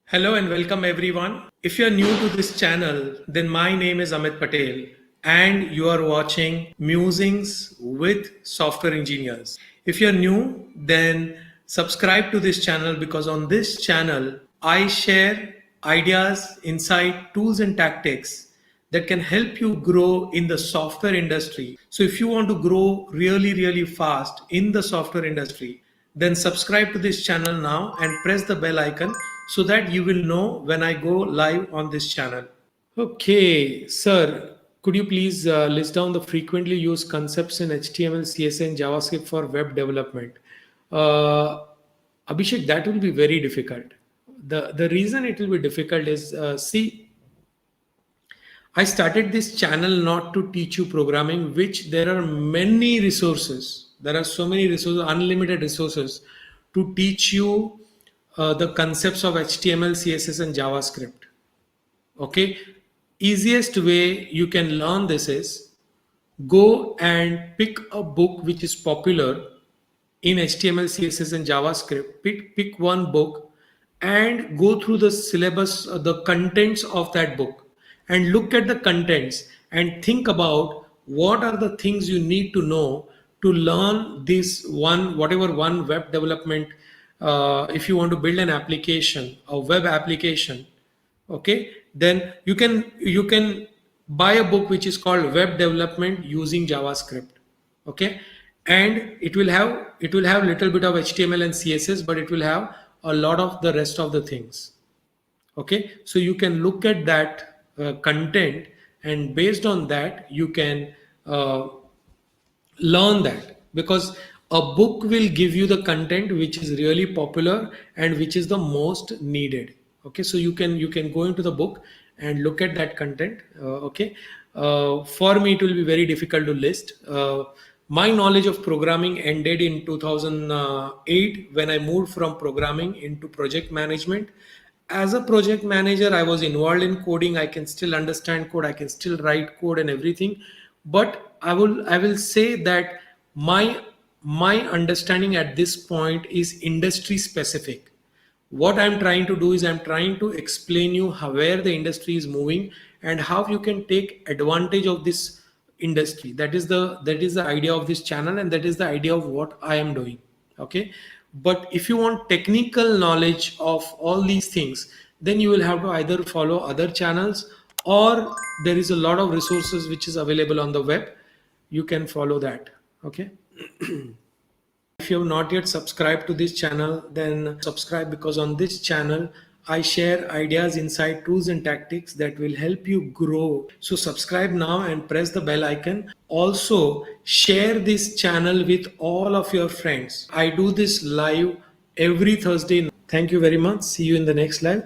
Hello and welcome everyone. If you're new to this channel, then my name is Amit Patel and you are watching Musings with Software Engineers. If you're new, then subscribe to this channel because on this channel, I share ideas, insight, tools and tactics that can help you grow in the software industry. So if you want to grow really fast in the software industry, then subscribe to this channel now and press the bell icon so that you will know when I go live on this channel. Okay, sir, could you please list down the frequently used concepts in HTML, CSS, and JavaScript for web development? Uh, Abhishek, that will be very difficult. The reason it will be difficult is see, I started this channel not to teach you programming, which there are many resources. There are so many resources, unlimited resources to teach you the concepts of HTML, CSS, and JavaScript. Okay, easiest way you can learn this is go and pick a book which is popular in HTML, CSS, and JavaScript. Pick one book and go through the syllabus, the contents of that book, and look at the contents and think about what are the things you need to know to learn this one, whatever one web development. If you want to build an application, a web application, okay, then you can buy a book which is called Web Development Using JavaScript. Okay, and it will have little bit of HTML and CSS, but it will have a lot of the rest of the things. Okay, so you can look at that content, and based on that you can learn that, because a book will give you the content which is really popular and which is the most needed. Okay, so you can go into the book and look at that content. Okay, for me it will be very difficult to list. My knowledge of programming ended in 2008 when I moved from programming into project management. As a project manager, I was involved in coding. I can still understand code, I can still write code and everything, but I will say that my understanding at this point is industry specific. What I'm trying to do is I'm trying to explain you how, where the industry is moving and how you can take advantage of this industry. That is the idea of this channel, and that is the idea of what I am doing. Okay, but if you want technical knowledge of all these things, then you will have to either follow other channels, or there is a lot of resources which is available on the web. You can follow that. Okay, if you have not yet subscribed to this channel, then subscribe, because on this channel I share ideas, insight, tools and tactics that will help you grow. So subscribe now and press the bell icon. Also share this channel with all of your friends. I do this live every Thursday. Thank you very much. See you in the next live.